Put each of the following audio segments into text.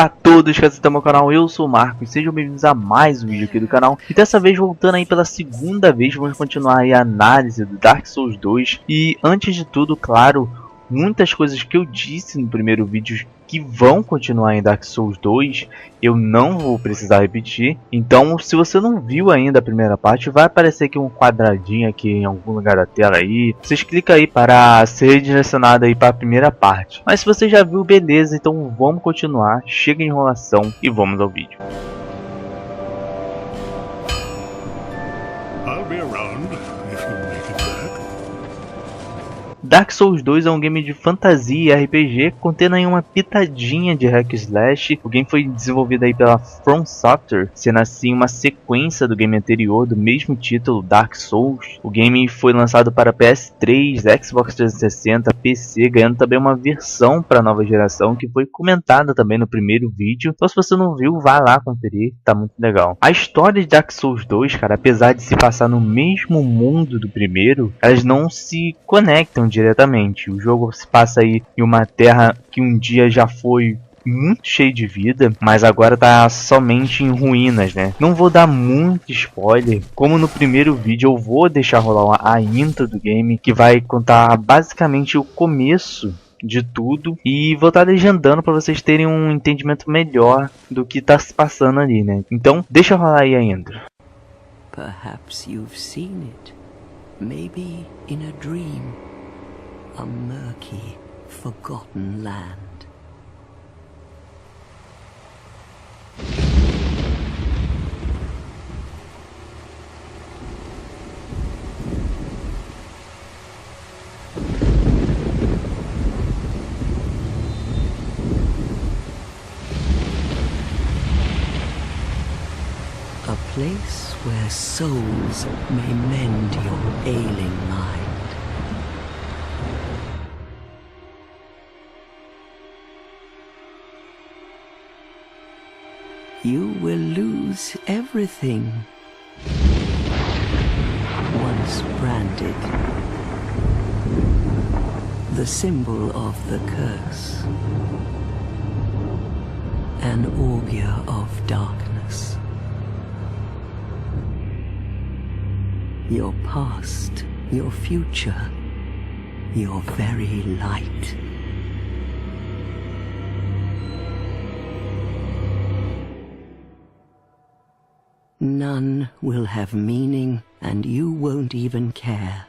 Olá a todos que assistem ao meu canal, eu sou o Marco e sejam bem-vindos a mais um vídeo aqui do canal. E dessa vez voltando aí pela segunda vez, vamos continuar aí a análise do Dark Souls 2. E antes de tudo, claro, muitas coisas que eu disse no primeiro vídeo que vão continuar em Dark Souls 2, eu não vou precisar repetir. Então, se você não viu ainda a primeira parte, vai aparecer aqui um quadradinho aqui em algum lugar da tela aí. Vocês clicam aí para ser direcionado aí para a primeira parte. Mas se você já viu, beleza, então vamos continuar. Chega de enrolação e vamos ao vídeo. I'll be around if you make it back. Dark Souls 2 é um game de fantasia e RPG, contendo aí uma pitadinha de hack slash. O game foi desenvolvido aí pela From Software, sendo assim uma sequência do game anterior do mesmo título, Dark Souls. O game foi lançado para PS3, Xbox 360, PC, ganhando também uma versão para a nova geração, que foi comentada também no primeiro vídeo. Então se você não viu, vá lá conferir, tá muito legal. A história de Dark Souls 2, cara, apesar de se passar no mesmo mundo do primeiro, elas não se conectam diretamente. O jogo se passa aí em uma terra que um dia já foi muito cheio de vida, mas agora tá somente em ruínas, né? Não vou dar muito spoiler, como no primeiro vídeo eu vou deixar rolar a intro do game, que vai contar basicamente o começo de tudo, e vou estar legendando para vocês terem um entendimento melhor do que tá se passando ali, né? Então deixa rolar aí a intro. Perhaps you've seen it, maybe in a dream. A murky, forgotten land. A place where souls may mend your ailing mind. You will lose everything. Once branded, the symbol of the curse, an augur of darkness. Your past, your future, your very light. None will have meaning, and you won't even care.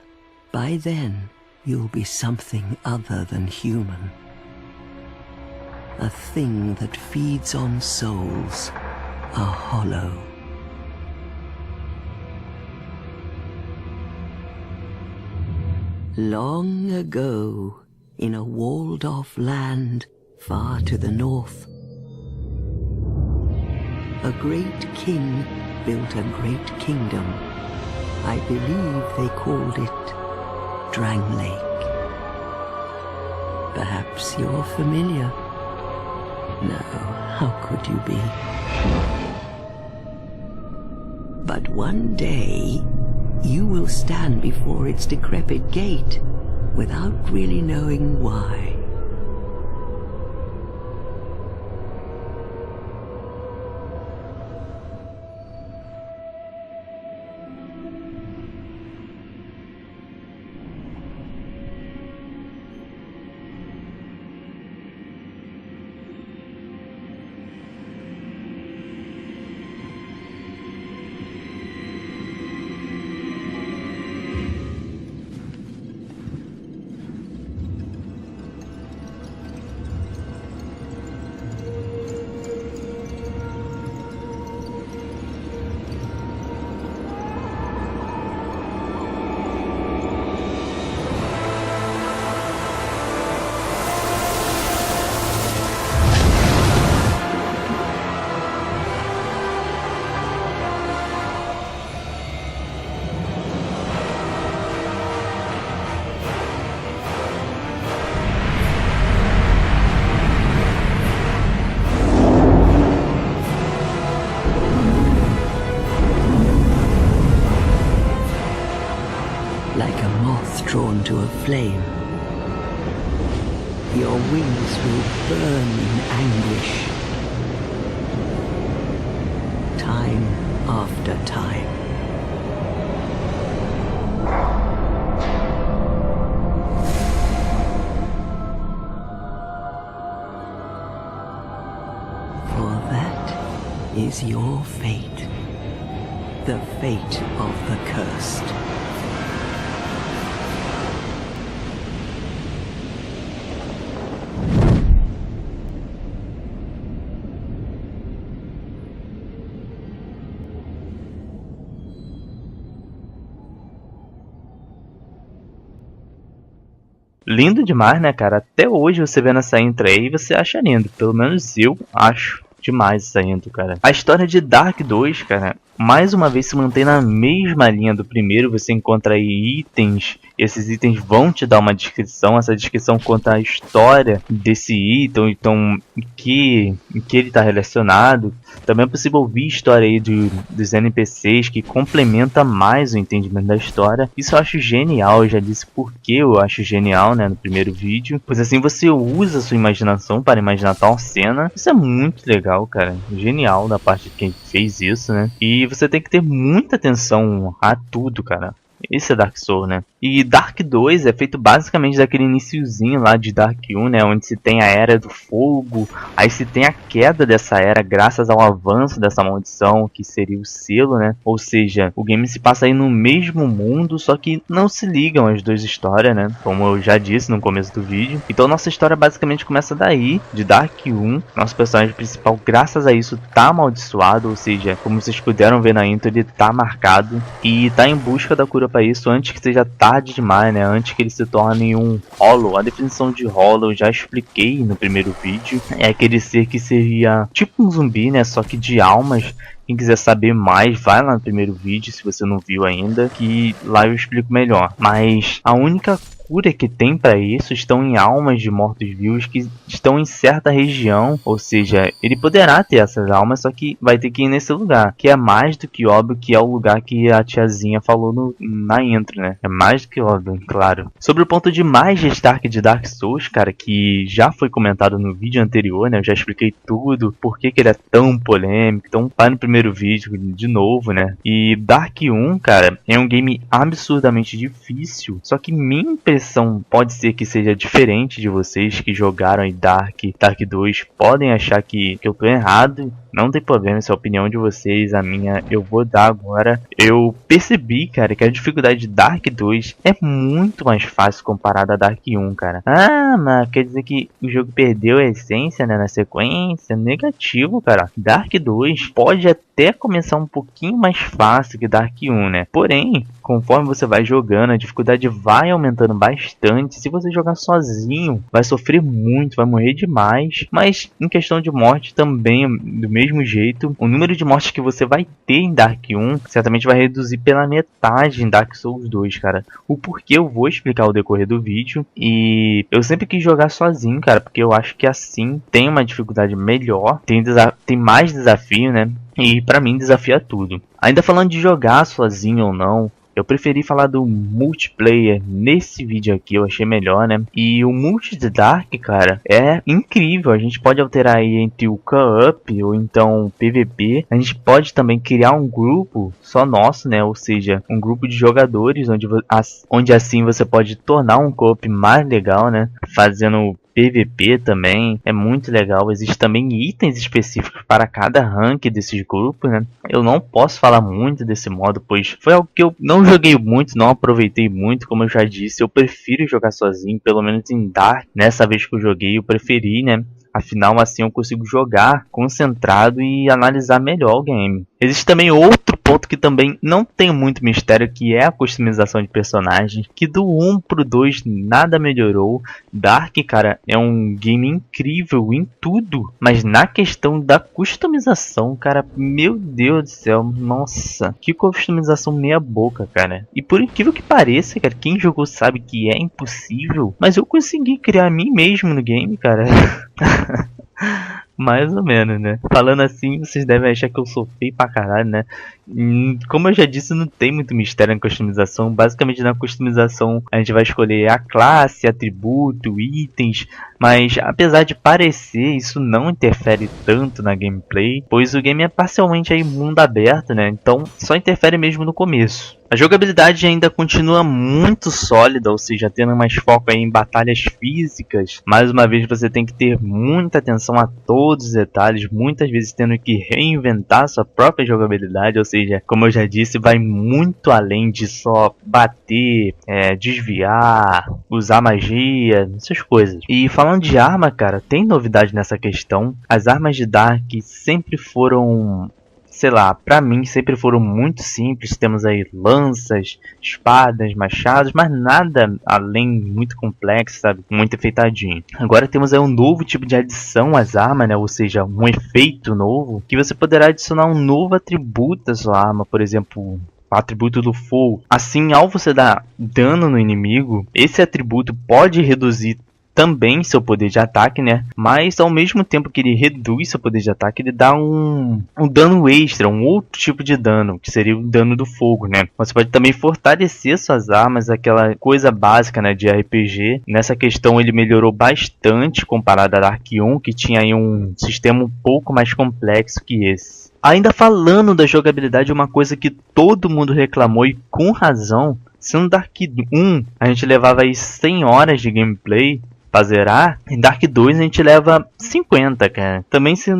By then, you'll be something other than human. A thing that feeds on souls, a hollow. Long ago, in a walled-off land far to the north, a great king built a great kingdom. I believe they called it Drangleic. Perhaps you're familiar? No, how could you be? But one day, you will stand before its decrepit gate without really knowing why. drawn to a flame. Your wings will burn in anguish. time after time. For that is your fate, the fate of the cursed. Lindo demais, né, cara? Até hoje você vendo essa intro aí, você acha lindo. Pelo menos eu acho demais essa intro, cara. A história de Dark 2, cara, mais uma vez se mantém na mesma linha do primeiro. Você encontra aí itens, e esses itens vão te dar uma descrição. Essa descrição conta a história desse item, então em que ele está relacionado. Também é possível ouvir história aí dos NPCs, que complementa mais o entendimento da história. Isso eu acho genial, eu já disse por que eu acho genial, né, no primeiro vídeo. Pois assim você usa a sua imaginação para imaginar tal cena. Isso é muito legal, cara. Genial da parte de quem fez isso, né. E você tem que ter muita atenção a tudo, cara. Esse é Dark Souls, né? E Dark 2 é feito basicamente daquele iniciozinho lá de Dark 1, né? Onde se tem a Era do Fogo, aí se tem a queda dessa era graças ao avanço dessa maldição, que seria o selo, né? Ou seja, o game se passa aí no mesmo mundo, só que não se ligam as duas histórias, né? Como eu já disse no começo do vídeo. Então nossa história basicamente começa daí, de Dark 1. Nosso personagem principal, graças a isso, tá amaldiçoado, ou seja, como vocês puderam ver na intro, ele tá marcado e tá em busca da cura para isso antes que seja tarde demais, né? Antes que ele se torne um Hollow. A definição de Hollow eu já expliquei no primeiro vídeo. É aquele ser que seria tipo um zumbi, né? Só que de almas. Quem quiser saber mais, vai lá no primeiro vídeo, se você não viu ainda, que lá eu explico melhor. Mas a única cura que tem para isso estão em almas de mortos-vivos que estão em certa região, ou seja, ele poderá ter essas almas, só que vai ter que ir nesse lugar, que é mais do que óbvio que é o lugar que a tiazinha falou na intro, né? É mais do que óbvio, claro. Sobre o ponto de Majestark de Dark Souls, cara, que já foi comentado no vídeo anterior, né? Eu já expliquei tudo, por que ele é tão polêmico, então vai no primeiro vídeo de novo, né? E Dark 1, cara, é um game absurdamente difícil, só que minha impressão pode ser que seja diferente de vocês que jogaram em Dark 2, podem achar que eu tô errado. Não tem problema, essa é a opinião de vocês, a minha eu vou dar agora. Eu percebi, cara, que a dificuldade de Dark 2 é muito mais fácil comparada a Dark 1, cara. Ah, mas quer dizer que o jogo perdeu a essência, né, na sequência? Negativo, cara. Dark 2 pode até começar um pouquinho mais fácil que Dark 1, né? Porém, conforme você vai jogando, a dificuldade vai aumentando bastante. Se você jogar sozinho, vai sofrer muito, vai morrer demais. Mas em questão de morte também, do mesmo jeito, o número de mortes que você vai ter em Dark 1 certamente vai reduzir pela metade em Dark Souls 2, cara. O porquê eu vou explicar ao decorrer do vídeo. E eu sempre quis jogar sozinho, cara, porque eu acho que assim tem uma dificuldade melhor, tem mais desafio, né? E pra mim desafia tudo. Ainda falando de jogar sozinho ou não, eu preferi falar do multiplayer nesse vídeo aqui, eu achei melhor, né? E o multi de Dark, cara, é incrível. A gente pode alterar aí entre o co-op ou então o PVP. A gente pode também criar um grupo só nosso, né? Ou seja, um grupo de jogadores onde assim você pode tornar um co-op mais legal, né? Fazendo PVP também, é muito legal. Existem também itens específicos para cada rank desses grupos, né? Eu não posso falar muito desse modo, pois foi algo que eu não joguei muito, não aproveitei muito. Como eu já disse, eu prefiro jogar sozinho, pelo menos em Dark. Nessa vez que eu joguei, eu preferi, né? Afinal, assim eu consigo jogar concentrado e analisar melhor o game. Existe também outro ponto que também não tem muito mistério, que é a customização de personagens, que do 1 pro 2 nada melhorou. Dark, cara, é um game incrível em tudo, mas na questão da customização, cara, meu Deus do céu, nossa, que customização meia boca, cara. E por incrível que pareça, cara, quem jogou sabe que é impossível, mas eu consegui criar a mim mesmo no game, cara. Mais ou menos, né? Falando assim, vocês devem achar que eu sou feio pra caralho, né? Como eu já disse, não tem muito mistério na customização. Basicamente, na customização, a gente vai escolher a classe, atributo, itens. Mas, apesar de parecer, isso não interfere tanto na gameplay, pois o game é parcialmente aí mundo aberto, né? Então, só interfere mesmo no começo. A jogabilidade ainda continua muito sólida, ou seja, tendo mais foco aí em batalhas físicas. Mais uma vez, você tem que ter muita atenção a todos os detalhes, muitas vezes tendo que reinventar sua própria jogabilidade, ou seja, como eu já disse, vai muito além de só bater, desviar, usar magia, essas coisas. E falando de arma, cara, tem novidade nessa questão. As armas de Dark sempre foram, sei lá, pra mim sempre foram muito simples. Temos aí lanças, espadas, machados, mas nada além muito complexo, sabe? Muito enfeitadinho. Agora temos aí um novo tipo de adição às armas, né? Ou seja, um efeito novo, que você poderá adicionar um novo atributo à sua arma, por exemplo, o atributo do fogo. Assim, ao você dar dano no inimigo, esse atributo pode reduzir também seu poder de ataque, né? Mas ao mesmo tempo que ele reduz seu poder de ataque, ele dá um dano extra, um outro tipo de dano, que seria o dano do fogo, né? Você pode também fortalecer suas armas, aquela coisa básica, né, de RPG. Nessa questão ele melhorou bastante comparado a Dark 1, que tinha aí um sistema um pouco mais complexo que esse. Ainda falando da jogabilidade, uma coisa que todo mundo reclamou e com razão, se no Dark 1 a gente levava aí 100 horas de gameplay pra zerar, em Dark 2 a gente leva 50, cara. Também se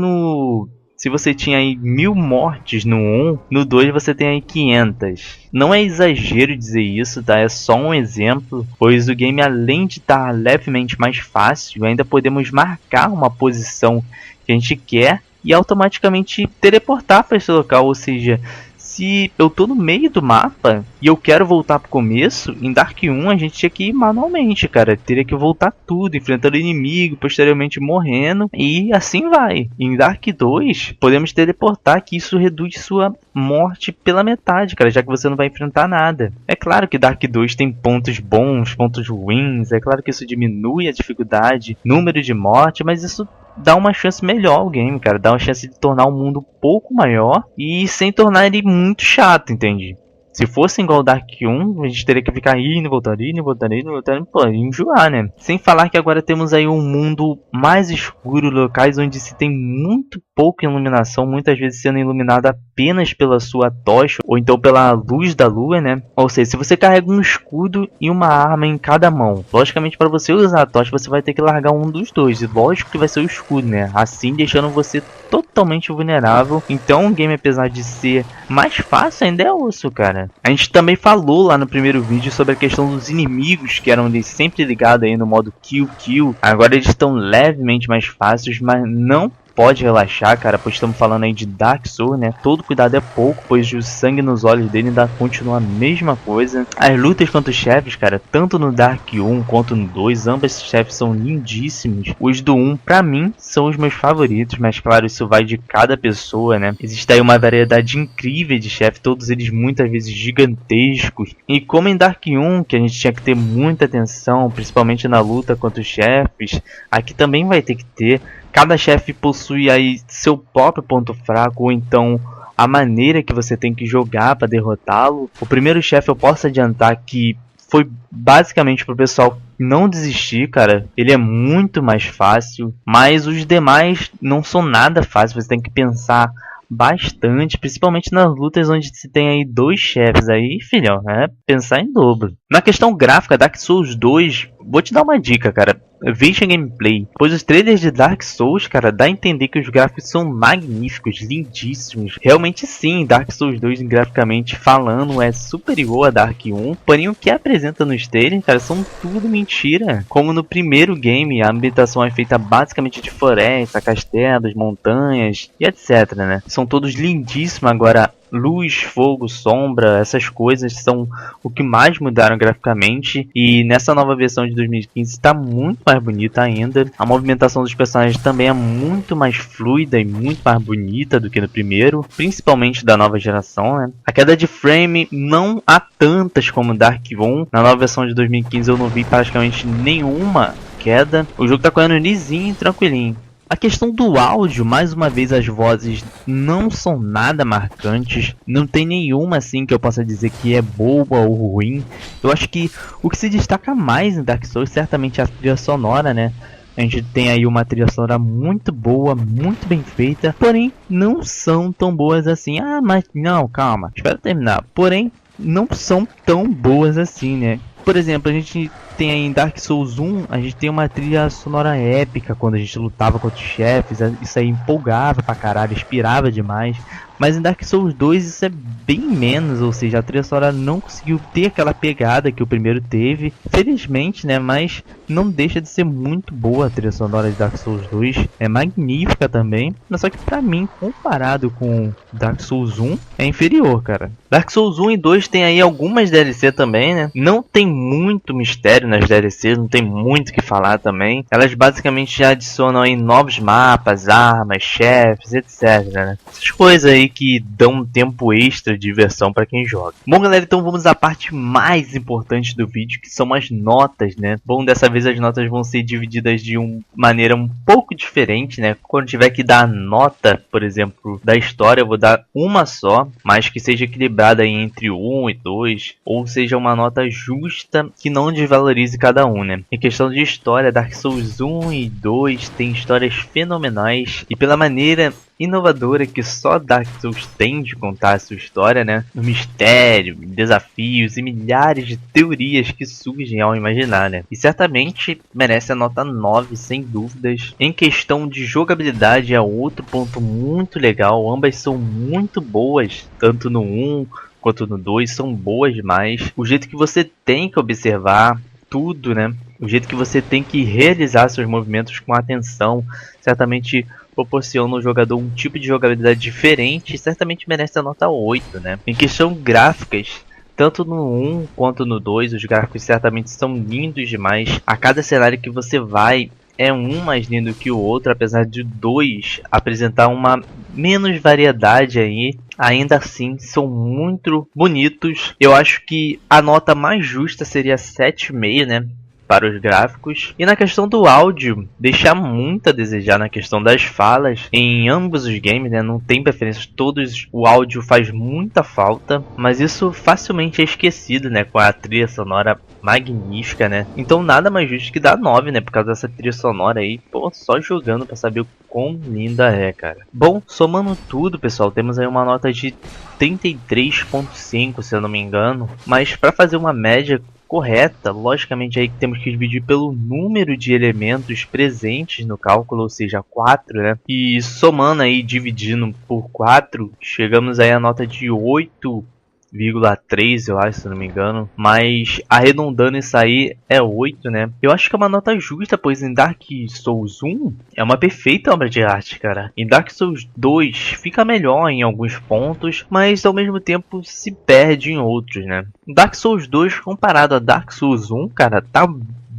você tinha aí 1000 mortes no 1, no 2 você tem aí 500. Não é exagero dizer isso, tá? É só um exemplo, pois o game, além de estar levemente mais fácil, ainda podemos marcar uma posição que a gente quer e automaticamente teleportar para esse local, ou seja, se eu tô no meio do mapa e eu quero voltar pro começo, em Dark 1 a gente tinha que ir manualmente, cara. Teria que voltar tudo, enfrentando o inimigo, posteriormente morrendo, e assim vai. Em Dark 2, podemos teleportar, que isso reduz sua morte pela metade, cara, já que você não vai enfrentar nada. É claro que Dark 2 tem pontos bons, pontos ruins, é claro que isso diminui a dificuldade, número de morte, mas isso dá uma chance melhor ao game, cara. Dá uma chance de tornar o mundo um pouco maior e sem tornar ele muito chato, entende? Se fosse igual Dark 1, a gente teria que ficar indo, voltando, pô, enjoar, né? Sem falar que agora temos aí um mundo mais escuro, locais onde se tem muito pouca iluminação, muitas vezes sendo iluminado apenas pela sua tocha, ou então pela luz da lua, né? Ou seja, se você carrega um escudo e uma arma em cada mão, logicamente para você usar a tocha você vai ter que largar um dos dois, e lógico que vai ser o escudo, né? Assim deixando você totalmente vulnerável. Então o game, apesar de ser mais fácil, ainda é osso, cara. A gente também falou lá no primeiro vídeo sobre a questão dos inimigos, que eram sempre ligados aí no modo kill. Agora eles estão levemente mais fáceis, mas não pode relaxar, cara, pois estamos falando aí de Dark Souls, né? Todo cuidado é pouco, pois o sangue nos olhos dele ainda continua a mesma coisa. As lutas contra os chefes, cara, tanto no Dark 1 quanto no 2, ambos os chefes são lindíssimos. Os do 1, pra mim, são os meus favoritos, mas claro, isso vai de cada pessoa, né? Existe aí uma variedade incrível de chefes, todos eles muitas vezes gigantescos. E como em Dark 1, que a gente tinha que ter muita atenção, principalmente na luta contra os chefes, aqui também vai ter que ter. Cada chefe possui aí seu próprio ponto fraco, ou então a maneira que você tem que jogar para derrotá-lo. O primeiro chefe eu posso adiantar que foi basicamente pro pessoal não desistir, cara. Ele é muito mais fácil, mas os demais não são nada fáceis, você tem que pensar bastante, principalmente nas lutas onde se tem aí dois chefes aí, filhão, é pensar em dobro. Na questão gráfica, Dark Souls 2, vou te dar uma dica, cara. Veja gameplay, pois os trailers de Dark Souls, cara, dá a entender que os gráficos são magníficos, lindíssimos. Realmente sim, Dark Souls 2 graficamente falando é superior a Dark 1, porém o que apresenta nos trailers, cara, são tudo mentira. Como no primeiro game, a ambientação é feita basicamente de floresta, castelos, montanhas e etc, né? São todos lindíssimos. Agora, luz, fogo, sombra, essas coisas são o que mais mudaram graficamente, e nessa nova versão de 2015 está muito mais bonita ainda. A movimentação dos personagens também é muito mais fluida e muito mais bonita do que no primeiro, principalmente da nova geração, né? A queda de frame não há tantas como Dark 1. Na nova versão de 2015 eu não vi praticamente nenhuma queda. O jogo tá correndo lisinho e tranquilinho. A questão do áudio, mais uma vez as vozes não são nada marcantes, não tem nenhuma assim que eu possa dizer que é boa ou ruim. Eu acho que o que se destaca mais em Dark Souls certamente é a trilha sonora, né? A gente tem aí uma trilha sonora muito boa, muito bem feita, porém não são tão boas assim. Ah, mas não, calma, espera terminar. Porém, não são tão boas assim, né? Por exemplo, a gente tem aí em Dark Souls 1, a gente tem uma trilha sonora épica quando a gente lutava contra os chefes, isso aí empolgava pra caralho, inspirava demais. Mas em Dark Souls 2 isso é bem menos, ou seja, a trilha sonora não conseguiu ter aquela pegada que o primeiro teve, felizmente, né, mas não deixa de ser muito boa a trilha sonora de Dark Souls 2, é magnífica também, mas só que pra mim, comparado com Dark Souls 1, é inferior, cara. Dark Souls 1 e 2 tem aí algumas DLC também, né, não tem muito mistério nas DLCs, não tem muito o que falar também, elas basicamente já adicionam aí novos mapas, armas, chefes, etc, né, essas coisas aí que dão um tempo extra de diversão para quem joga. Bom, galera, então vamos à parte mais importante do vídeo, que são as notas, né? Bom, dessa vez as notas vão ser divididas de uma maneira um pouco diferente, né? Quando tiver que dar nota, por exemplo, da história, eu vou dar uma só, mas que seja equilibrada aí entre 1 e 2, ou seja, uma nota justa que não desvalorize cada um, né? Em questão de história, Dark Souls 1 e 2 tem histórias fenomenais, e pela maneira inovadora que só Dark Souls tem de contar a sua história, né? O mistério, desafios e milhares de teorias que surgem ao imaginar, né? E certamente merece a nota 9, sem dúvidas. Em questão de jogabilidade é outro ponto muito legal, ambas são muito boas, tanto no 1 quanto no 2, são boas demais. O jeito que você tem que observar tudo, né? O jeito que você tem que realizar seus movimentos com atenção, certamente proporciona ao jogador um tipo de jogabilidade diferente e certamente merece a nota 8, né? Em questão gráficas, tanto no 1 quanto no 2, os gráficos certamente são lindos demais. A cada cenário que você vai é um mais lindo que o outro, apesar de 2 apresentar uma menos variedade aí. Ainda assim, são muito bonitos. Eu acho que a nota mais justa seria 7,5, né? Para os gráficos. E na questão do áudio, deixa muito a desejar na questão das falas. Em ambos os games, né, não tem preferência, todos o áudio faz muita falta, mas isso facilmente é esquecido, né, com a trilha sonora magnífica, né? Então nada mais justo que dar 9, né, por causa dessa trilha sonora aí. Pô, só jogando para saber o quão linda é, cara. Bom, somando tudo, pessoal, temos aí uma nota de 33,5, se eu não me engano, mas para fazer uma média correta, logicamente aí que temos que dividir pelo número de elementos presentes no cálculo, ou seja, 4, né? E somando aí, dividindo por 4, chegamos aí a nota de 8,3, eu acho, se não me engano. Mas arredondando isso aí é 8, né? Eu acho que é uma nota justa, pois em Dark Souls 1 é uma perfeita obra de arte, cara. Em Dark Souls 2 fica melhor em alguns pontos, mas ao mesmo tempo se perde em outros, né? Dark Souls 2 comparado a Dark Souls 1, cara, tá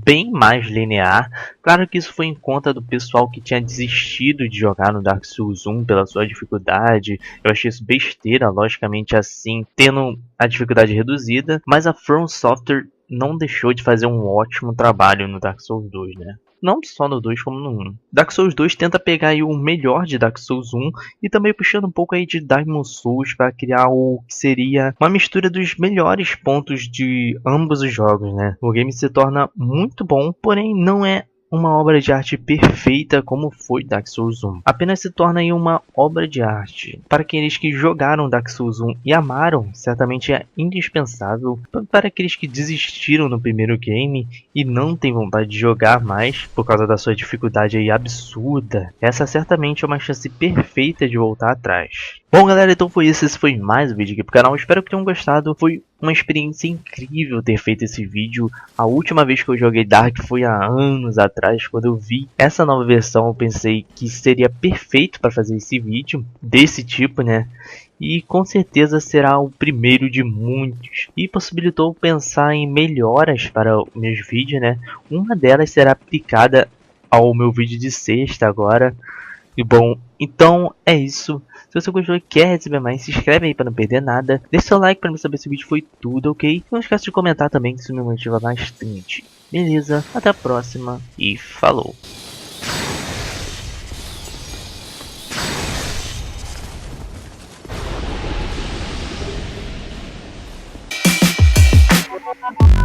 bem mais linear. Claro que isso foi em conta do pessoal que tinha desistido de jogar no Dark Souls 1 pela sua dificuldade. Eu achei isso besteira, logicamente assim, tendo a dificuldade reduzida. Mas a From Software não deixou de fazer um ótimo trabalho no Dark Souls 2, né? Não só no 2 como no 1. Dark Souls 2 tenta pegar aí o melhor de Dark Souls 1 e também puxando um pouco aí de Dark Souls para criar o que seria uma mistura dos melhores pontos de ambos os jogos, né? O game se torna muito bom, porém não é uma obra de arte perfeita como foi Dark Souls 1. Apenas se torna aí uma obra de arte. Para aqueles que jogaram Dark Souls 1 e amaram, certamente é indispensável. Para aqueles que desistiram no primeiro game e não têm vontade de jogar mais por causa da sua dificuldade aí absurda, essa certamente é uma chance perfeita de voltar atrás. Bom, galera, então foi isso. Esse foi mais um vídeo aqui pro canal. Espero que tenham gostado. Foi uma experiência incrível ter feito esse vídeo. A última vez que eu joguei Dark foi há anos atrás. Quando eu vi essa nova versão, eu pensei que seria perfeito para fazer esse vídeo desse tipo, né? E com certeza será o primeiro de muitos. E possibilitou pensar em melhoras para os meus vídeos, né? Uma delas será aplicada ao meu vídeo de sexta agora. E bom, então é isso. Se você gostou e quer receber mais, se inscreve aí para não perder nada. Deixe seu like para me saber se o vídeo foi tudo, ok? Não esqueça de comentar também, que isso me motiva bastante. Beleza, até a próxima e falou! Tchau.